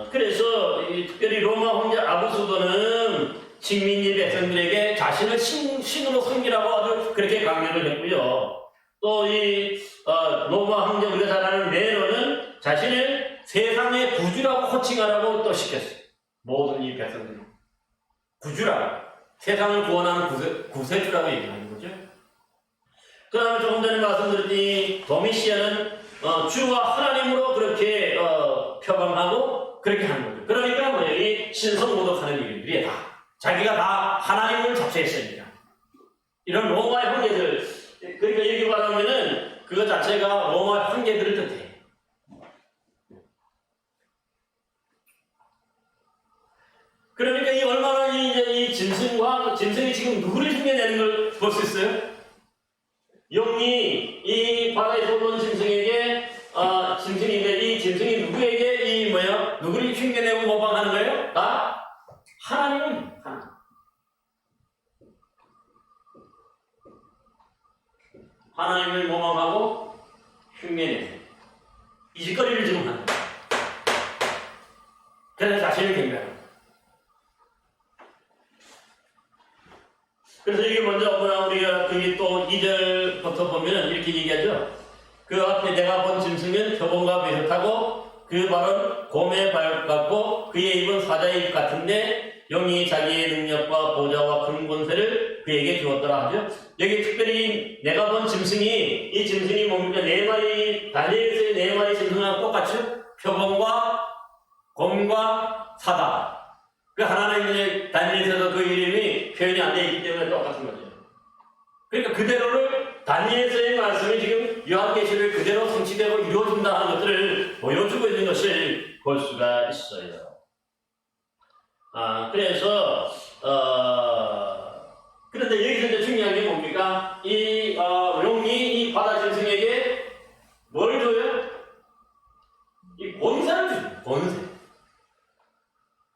그래서 특별히 로마 황제 아구스도는 식민지 백성들에게 자신을 신으로 섬기라고 아주 그렇게 강요를 했고요. 또 로마 황제 우리가 잘 아는 네로는 자신을 세상의 구주라고 호칭하라고 또 시켰어요. 모든 이 백성들이 구주라고. 세상을 구원하는 구세주라고 얘기하는 거죠. 그 다음에 조금 전에 말씀드렸더니 도미시아는 주와 하나님으로 그렇게 표방하고 그렇게 하는 거죠. 그러니까 뭐 여기 신성모독하는 일들이 다 자기가 다 하나님을 잡수했으니까 이런 로마의 황제들, 그러니까 여기 말하면은 그거 자체가 로마의 황제들을 뜻해. 그러니까 이 얼마나 이 짐승이 지금 누구를 흉내내는 걸 볼 수 있어요? 용이 이 바다에서 온 짐승에게 짐승인데 이 짐승이 누구에게 누구를 흉내내고 모방하는 거예요? 다 하나님은 하나님. 하나님을 모방하고 흉내내는 이 짓거리를 지금 하는 거예요. 그래서 자신을 경배하는 거예요. 그래서 이게 먼저 우리가 그게 또 2절부터 보면 이렇게 얘기하죠. 그 앞에 내가 본 짐승은 표범과 비슷하고 그 발은 곰에 밟았고 그의 입은 사자의 입 같은데 영이 자기의 능력과 보좌와 큰 권세를 그에게 주었더라 하죠. 여기 특별히 내가 본 짐승이 이 짐승이 뭡니까? 4마리 다니엘서의 4마리 짐승하고 똑같죠. 표범과 곰과 사자. 그 하나는 이제 다니엘서도 그 이름이 표현이 안 되어 있기 때문에 똑같은 거죠. 그러니까 그대로를 다니엘서의 말씀이 지금 요한계시를 그대로 성취되고 이루어진다 하는 것들을 보여주고 있는 것을 볼 수가 있어요. 그래서 그런데 여기서 이제 중요한 게 뭡니까? 이 용이 이 바다 짐승에게 뭘 줘요? 이 권세를 줍니다. 권세.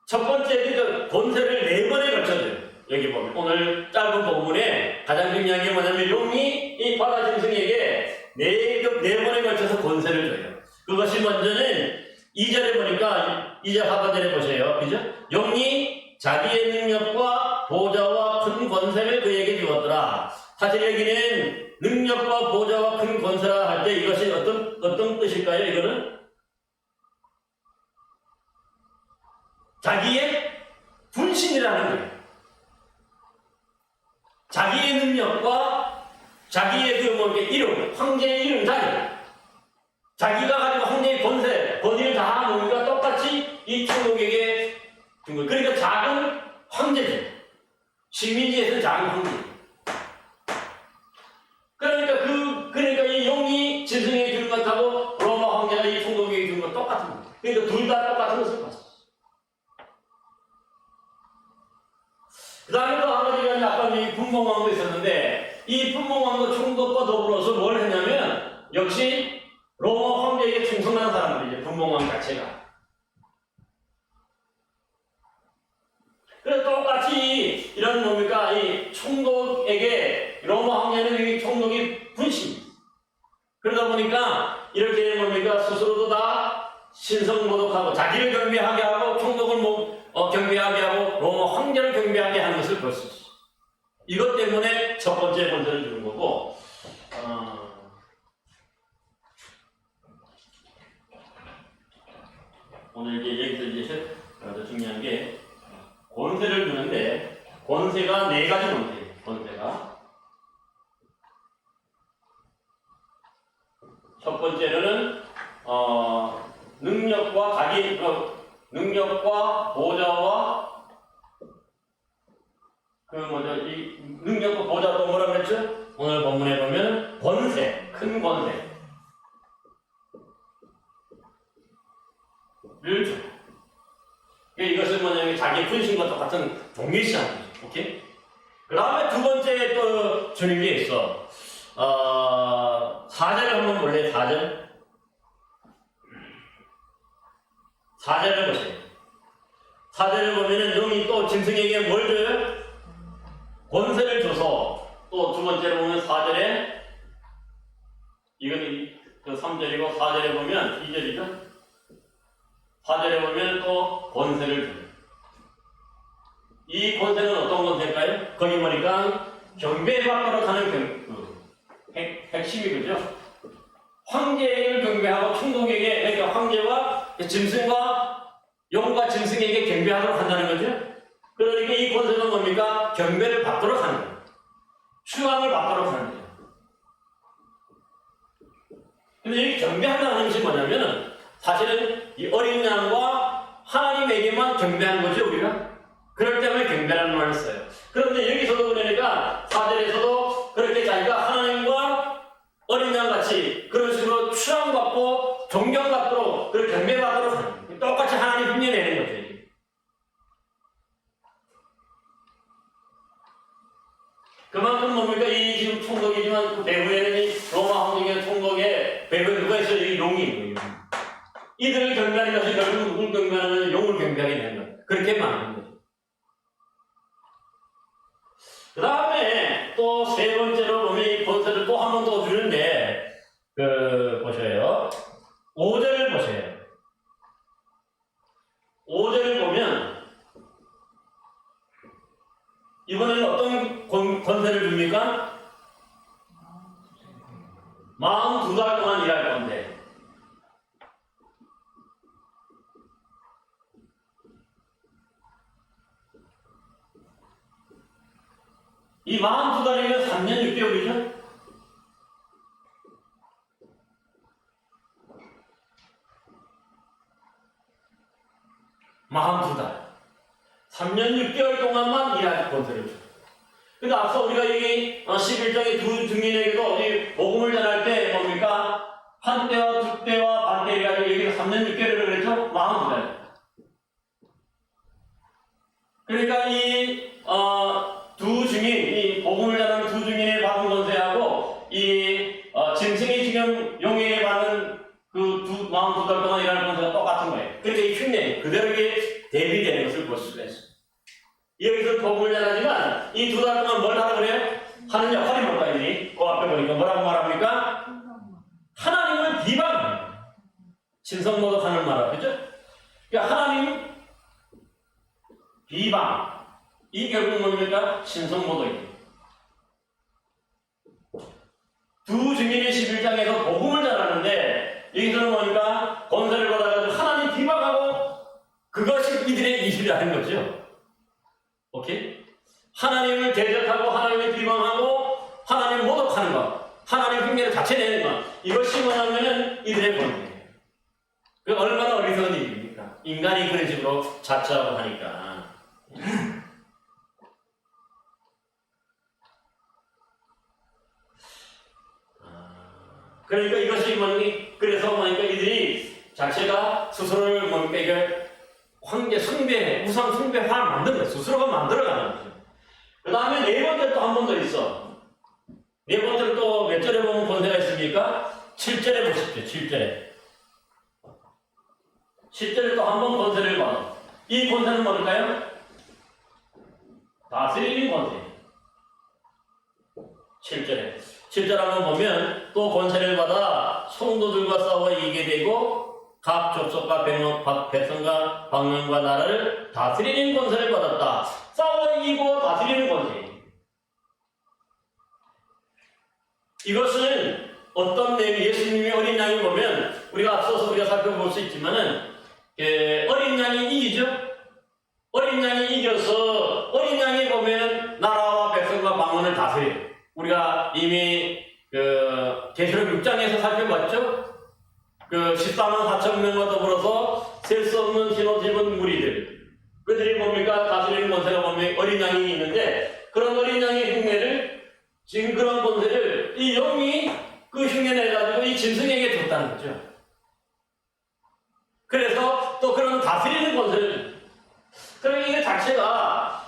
첫 번째 권세를 4번에 걸쳐줘요. 여기 보면 오늘 짧은 본문에 가장 중요한 게 뭐냐면 용이 이 바다 짐승에게 4번에 걸쳐서 권세를 줘요. 그것이 먼저는 2절에 보니까 2절 하반절에 보세요. 그죠? 용이 자기의 능력과 보좌와 큰 권세를 그에게 주었더라. 사실 여기는 능력과 보좌와 큰 권세라 할 때 이것이 어떤 뜻일까요? 이거는 자기의 분신이라는 거예요. 자기의 능력과 자기의 이름, 황제의 이름 자기가 가지고 황제의 권위를 다 모으니까 똑같이 이 총독에게 준 거예요. 그러니까 작은 황제죠. 식민지에서는 작은 황제. 그러니까 이 용이 짐승에게 준 것하고 로마 황제가 이 총독에게 준 것 똑같은 거예요. 그러니까 둘 다 똑같은 것을 봤어요. 그 다음에 또 한 가지가 아까 이 분봉왕도 있었는데 이 분봉왕도 총독과 더불어서 뭘 했냐면 역시 로마 황제에게 충성하는 사람들이죠. 분봉왕 자체가. 그래서 똑같이 이런 뭡니까? 이 총독에게 로마 황제는 이 총독이 분신. 그러다 보니까 이렇게 뭡니까? 스스로도 다 신성모독하고 자기를 경배하게 하고 총독을 경배하게 하고 로마 황제를 경배하게 하는 것을 볼 수 있어요. 이것 때문에 첫 번째 권세를 주는 거고 오늘 이제 여기서 아주 중요한 게 권세를 주는데 권세가 4가지 권세예요. 권세가 첫 번째로는 능력과 보좌와 이 능력과 보좌도 뭐라 그랬죠? 오늘 본문에 보면 권세, 큰 권세를 줘. 이것은 뭐냐면 자기 분신과 똑같은 동일시하는 거죠. 오케이? 그 다음에 두 번째 또 주는 게 있어. 4절을 한번 볼래요? 4절. 4절을 보세요. 4절을 보면은 영이 또 짐승에게 뭘 줘요? 권세를 줘서 또 두 번째로 보면 4절에 이건 그 3절이고 4절에 보면 2절이죠? 4절에 보면 또 권세를 줘요. 이 권세는 어떤 권세일까요? 거기 보니까 경배받도록 하는 핵심이 그죠? 황제를 경배하고 총독에게, 그러니까 황제와 짐승과 용과 짐승에게 경배하도록 한다는 거죠? 그러니까 이 권세가 뭡니까? 경배를 받도록 하는 거예요. 추앙을 받도록 하는 거예요. 근데 이 경배한다는 것이 뭐냐면은 사실은 이 어린 양과 하나님에게만 경배하는 거죠, 우리가. 그럴 때만 경배라는 말을 써요. 그런데 여기서도 그러니까 4절에서도 그렇게 자기가 하나님과 어린 양 같이 그런 식으로 추앙받고 존경받도록 그리고 경배받도록 하는 거예요. 똑같이 하나님 흉내내는 거죠. 그만큼 뭡니까? 이 지금 총독이지만 그 배후에는 이 로마 황제의 총독의 배후에 누가 있어요? 이 용이 있는 거예요. 이들을 경배하는 것이 결국 누굴 경배하는 용을 경배하게 되는 거예요. 그렇게 말하는 거죠. 그 다음에 또 세 번째로 보면 이 권세를 또 한 번 더 주는데, 보셔요. 5절을 보세요. 5절을 보면, 이번에는 어떤 권세를 줍니까? 42달 동안 일할 건데. 이 42달이면 3년 6개월이죠? (42달) 3년 6개월 동안만 일할 권세를 줘. 근데 앞서 우리가 이 11장의 두 증인에게도 이 복음을 전할 때 뭡니까? 한 때와 두 때와 반 때 해가지고 여기서 3년 6개월을 그랬죠? 42달. 그러니까 이 두 증인, 이 복음을 전하는 두 증인의 받은 권세하고 이 짐승이 지금 용에게 받는 그 42달 동안 일하는 권세가 똑같은 거예요. 그러니까 이 흉내 그대로 이게 대비되는 것을 볼 수가 있어요. 여기서 복음을 전하지만 이 2달 동안 뭘 하라 그래요? 하는 역할이 뭘까요? 그 앞에 보니까 뭐라고 말합니까? 하나님을 비방합니다. 신성모독하는 말, 그죠? 그러니까 하나님 비방. 이 결국 뭡니까? 신성모독이에요. 두 증인의 11장에서 복음을 전하는데 여기서는 뭡니까? 권세를 받아가지고 하나님 비방하고 그것이 이들의 일이라는 거죠. 오케이? 하나님을 대적하고 하나님을 비방하고 하나님을 모독하는 것, 하나님 흉내를 자체 내는 것, 이것이 뭐냐면은 이들의 권세예요. 그 얼마나 어리석은 일입니까? 인간이 그런 식으로 자처하고 하니까. 그러니까 이것이 뭐니? 그래서 뭐니까 이들이 자체가 스스로를 뭡니까? 이걸 황제 숭배, 우상 숭배화 만드는 거예요. 스스로가 만들어가는 거죠. 그 다음에 네 번째 또 한 번 더 있어. 네 번째로 또 몇 절에 보면 권세가 있습니까? 7절에 보십시오. 7절에. 7절에 또 한 번 권세를 받아. 이 권세는 뭘까요? 다스리는 권세. 7절에. 7절 한번 보면 또 권세를 받아 성도들과 싸워 이기게 되고 각 족속과 백성과 방면과 나라를 다스리는 권세를 받았다. 싸워 이기고 다스리는 권세. 이것은 어떤 내용, 예수님이 어린 양을 보면 우리가 앞서서 우리가 살펴볼 수 있지만은 어린 양이 이기죠. 어린 양이 이겨서 어린 양이 보면 나라와 백성과 방언을 다스려요. 우리가 이미 계시록 6장에서 살펴봤죠. 14만 4천 명과 더불어서 셀 수 없는 흰옷 입은 무리들. 그들이 뭡니까? 다스리는 권세가 보면 어린 양이 있는데 그런 어린 양의 흉내를 지금 그런 권세를 이 영이 그 흉내 내가지고 이 짐승에게 줬다는 거죠. 그래서 또 그런 다스리는 권세를. 그러니까 이게 자체가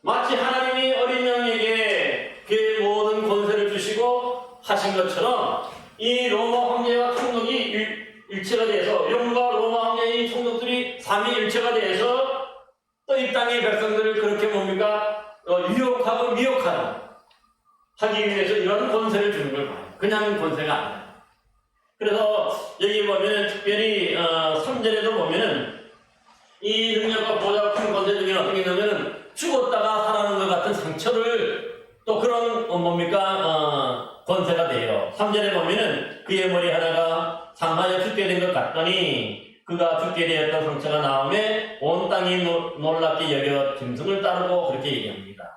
마치 하나님이 어린 양에게 그 모든 권세를 주시고 하신 것처럼 이 로마 황제와 총독이 일체가 돼서 용과 로마 황제의 총독들이 삼위일체가 돼서 또 이 땅의 백성들을 그렇게 뭡니까? 유혹하고 미혹하는 하기 위해서 이런 권세를 주는 걸 봐요. 그냥 권세가 아니에요. 그래서 여기 보면 특별히 3절에도 보면은 이 능력과 보좌와 큰 권세 중에 어떤 게 있냐면은 죽었다가 살아나는 것 같은 상처를 또 그런 권세가 돼요. 3절에 보면은 그의 머리 하나가 상하여 죽게 된 것 같더니 그가 죽게 되었던 상처가 나오매 온 마땅히 놀랍게 여겨 짐승을 따르고 그렇게 얘기합니다.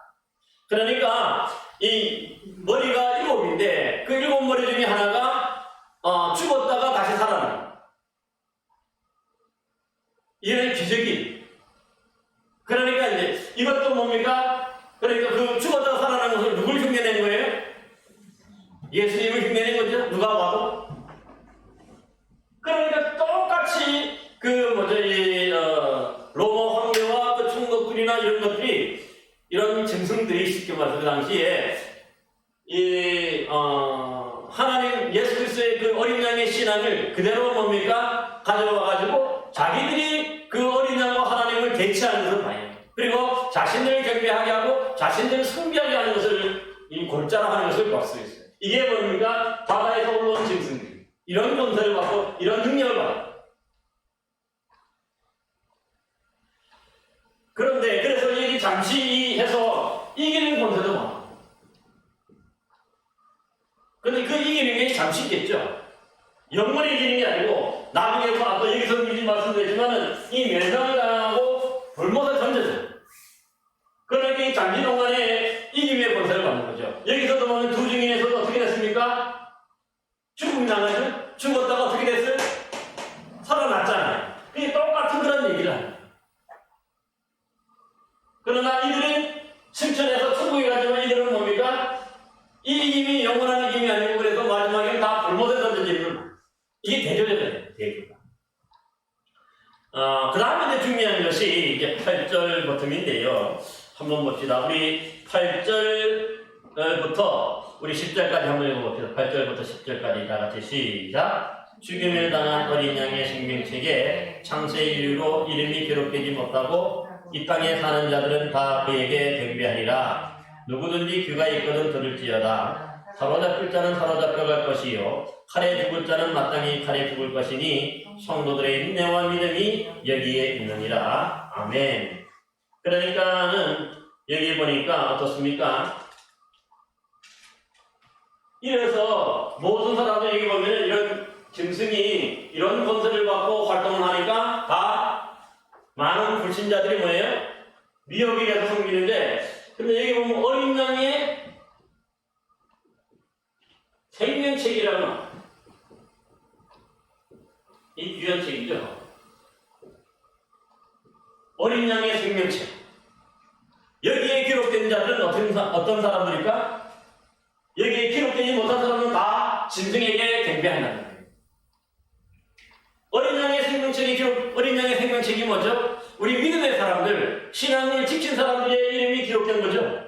그러니까 이 머리가 7인데 그 7머리 중에 하나가 죽었다가 다시 살아나는 이런 기적이. 그러니까 이제 이것도 뭡니까? 그러니까 그 죽었다가 살아나는 것을 누굴 흉내낸 거예요? 예수님을 흉내낸 거죠. 누가 봐도. 그러니까 똑같이 로마 황제와 그 총독들이나 이런 것들이 이런 짐승들이 쉽게 말해서 그 당시에 하나님 예수 그리스도의 그 어린 양의 신앙을 그대로 뭡니까? 가져와가지고 자기들이 그 어린 양과 하나님을 대치하는 것을 봐요. 그리고 자신들을 경배하게 하고 자신들을 숭배하게 하는 것을 골자로 하는 것을 볼 수 있어요. 이게 뭡니까? 바다에서 올라온 짐승들. 이런 권세를 받고 이런 능력을 받고. 그런데 그래서 여기 잠시 해서 이기는 권세도 많아. 근데 그 이기는 게 잠시 있겠죠. 영원히 이기는 게 아니고 나중에 아까 여기서 미리 말씀드렸지만은 이 멸망을 당하고 불못을 던져져요. 그러니까 이 잠시 동안에 이김의 권세를 받는 거죠. 여기서도 보면 두 증인에서도 어떻게 됐습니까? 죽음이 나가죠? 죽었다가 어떻게 됐어요? 살아났잖아요. 그게 똑같은 그런 얘기를 하는. 그러나 이들은 승천해서 천국에 가지만 이들은 뭡니까? 이 이김이 영원한 이김이 아니고 그래서 마지막에는 다 불못에 던져지는. 이게 대조잖아요. 대조가. 그 다음에 이제 중요한 것이 이제 8절 버텀인데요. 한번 봅시다. 우리 8절부터 우리 10절까지 한번 읽어봅시다. 8절부터 10절까지 다 같이 시작. 죽임을 당한 어린 양의 생명책에 창세의 이유로 이름이 기록되지 못하고 이 땅에 사는 자들은 다 그에게 경배하리라. 누구든지 귀가 있거든 들을지어다. 사로잡힐 자는 사로잡혀갈 것이요 칼에 죽을 자는 마땅히 칼에 죽을 것이니 성도들의 인내와 믿음이 여기에 있느니라. 아멘. 그러니까는 여기 보니까 어떻습니까? 이래서 모든 사람들 여기 보면 이런 짐승이 이런 권세를 받고 활동을 하니까 다 많은 불신자들이 뭐예요? 미혹이 돼서 섬기는데, 근데 여기 보면 어린 양의 생명책이라는 이 귀한 책이죠. 어린 양의 생명책. 여기에 기록된 자들은 어떤 사람들일까? 여기에 기록되지 못한 사람은 다 짐승에게 경배한다는 거예요. 어린 양의 생명책이 뭐죠? 우리 믿음의 사람들, 신앙을 지킨 사람들의 이름이 기록된 거죠.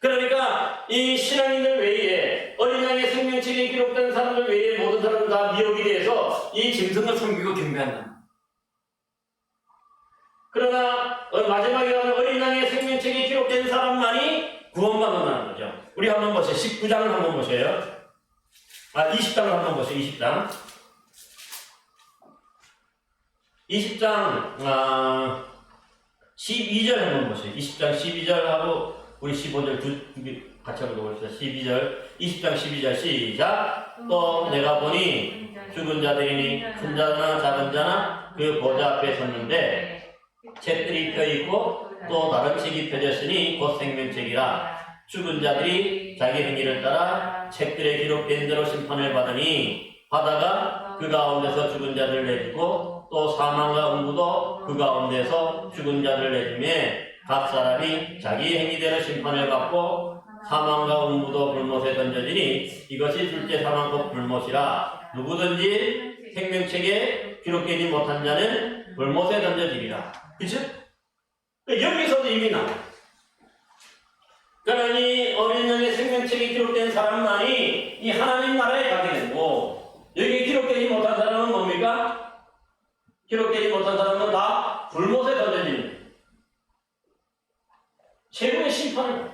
그러니까 이 신앙인들 외에 어린 양의 생명책에 기록된 사람들 외에 모든 사람은 다 미혹이 돼서 이 짐승을 섬기고 경배한다. 그러나 마지막에 가면 어린 양의 생명책에 기록된 사람만이 구원받는다는 거죠. 우리 한번 보세요. 19장을 한번 보세요. 20장을 한번 보세요. 20장. 20장 12절 한번 보세요. 20장 12절하고 우리 15절 두 개 같이 한번 보겠습니다. 20장 12절 시작. 또 내가 보니 죽은 자들이니 큰 자나 작은 자나 그 보좌 앞에 섰는데 책들이 펴있고 또 다른 책이 펴졌으니 곧 생명책이라. 죽은 자들이 자기 행위를 따라 책들에 기록된 대로 심판을 받으니 바다가 그 가운데서 죽은 자들을 내주고 또 사망과 음부도 그 가운데서 죽은 자들을 내주매 각 사람이 자기 행위대로 심판을 받고 사망과 음부도 불못에 던져지니 이것이 둘째 사망 곧 불못이라. 누구든지 생명책에 기록되지 못한 자는 불못에 던져지리라. 그치? 여기서도 이미 나와요. 그러나 이 어린 양의 생명책에 기록된 사람만이 이 하나님 나라에 가게 되고, 여기에 기록되지 못한 사람은 뭡니까? 기록되지 못한 사람은 다 불못에 던져지는 최고의 심판을.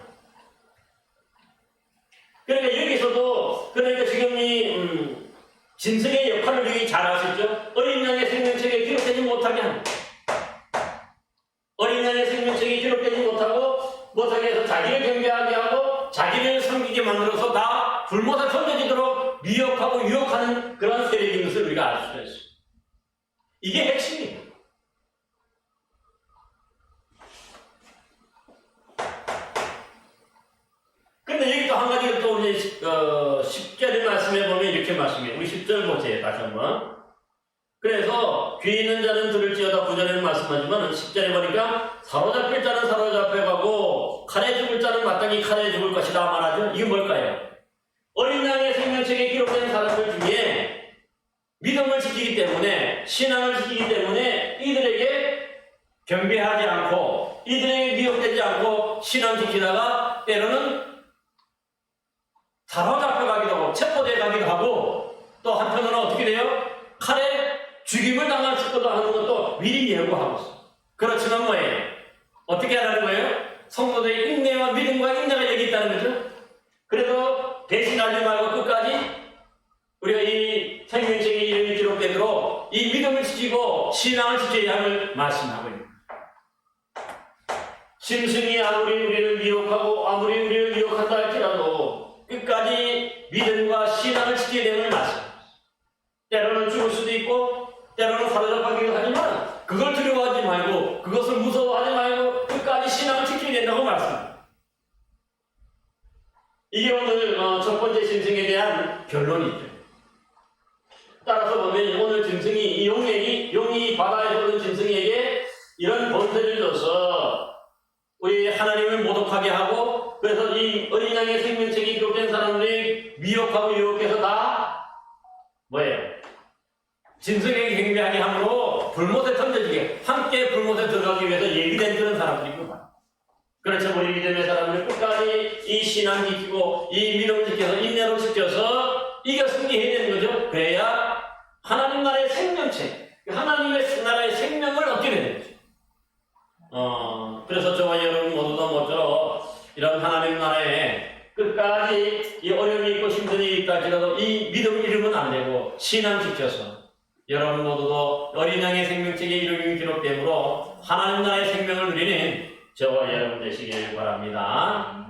그러니까 여기서도, 그러니까 지금 이 짐승의 역할을 여기 잘 아시죠? 어린 양의 생명책에 기록되지 못하게 합니다. 어린 양의 생명책에 기록되지 못하게 해서 자기를 경배하게 하고 자기를 섬기게 만들어서 다 불못에 던져지도록 미혹하고 유혹하는 그런 세력인 것을 우리가 알 수가 있어요. 이게 핵심이에요. 10절 보세요. 다시 한번. 그래서 귀 있는 자는 들을지어다 9절에는 말씀하지만 10절에 보니까 사로잡힐 자는 사로잡혀 가고 칼에 죽을 자는 마땅히 칼에 죽을 것이다 말하죠. 이게 뭘까요? 어린 양의 생명책에 기록된 사람들 중에 믿음을 지키기 때문에 신앙을 지키기 때문에 이들에게 경배하지 않고 이들에게 미혹되지 않고 신앙 지키다가 때로는 사로잡혀 가기도 하고 체포돼 가기도 하고 또 한편으로는 어떻게 돼요? 칼에 죽임을 당할 수도 하는 것도 미리 예고하고 있어. 그렇지만 뭐예요? 어떻게 하라는 거예요? 성도들의 인내와 믿음과 인내가 여기 있다는 거죠. 그래도 배신하지 말고 끝까지 우리가 이 생명책에 이름이 기록되도록 이 믿음을 지키고 신앙을 지켜야 함을 말씀하고 있습니다. 심승이 아무리 우리를 미혹하고 아무리 우리를 미혹한다 할지라도 끝까지 믿음과 신앙을 지켜야 되는 말씀입니다. 때로는 죽을 수도 있고 때로는 사로잡히기도 하지만 그걸 두려워하지 말고 그것을 무서워하지 말고 끝까지 신앙을 지켜야 된다고 말씀합니다. 이게 오늘 첫 번째 짐승에 대한 결론이죠. 따라서 보면 오늘 짐승이 이 용이 바다에 오른 짐승에게 이런 본세를 줘서 우리 하나님을 모독하게 하고 그래서 이 어린 양의 생명책이 기록된 사람들이 미혹하고 유혹해서 다 뭐예요? 짐승에게 경배하게 함으로 불못에 던져지게 함께 불못에 들어가기 위해서 예비된 그런 사람들이구만. 그렇죠. 우리 믿음의 사람들 끝까지 이 신앙 지키고 이 믿음을 지켜서 인내로 지켜서 이겨 승리해야 되는 거죠. 그래야 하나님 나라의 생명체, 하나님의 나라의 생명을 얻게 되는 거죠. 그래서 저와 여러분 모두도 모쪼록 이런 하나님 나라에 끝까지 이 어려움이 있고 힘든 일이 있다 할지라도 이 믿음을 잃으면 안 되고 신앙 지켜서 여러분 모두도 어린 양의 생명책에 이름이 기록되므로 하나님 나라의 생명을 누리는 저와 여러분 되시길 바랍니다.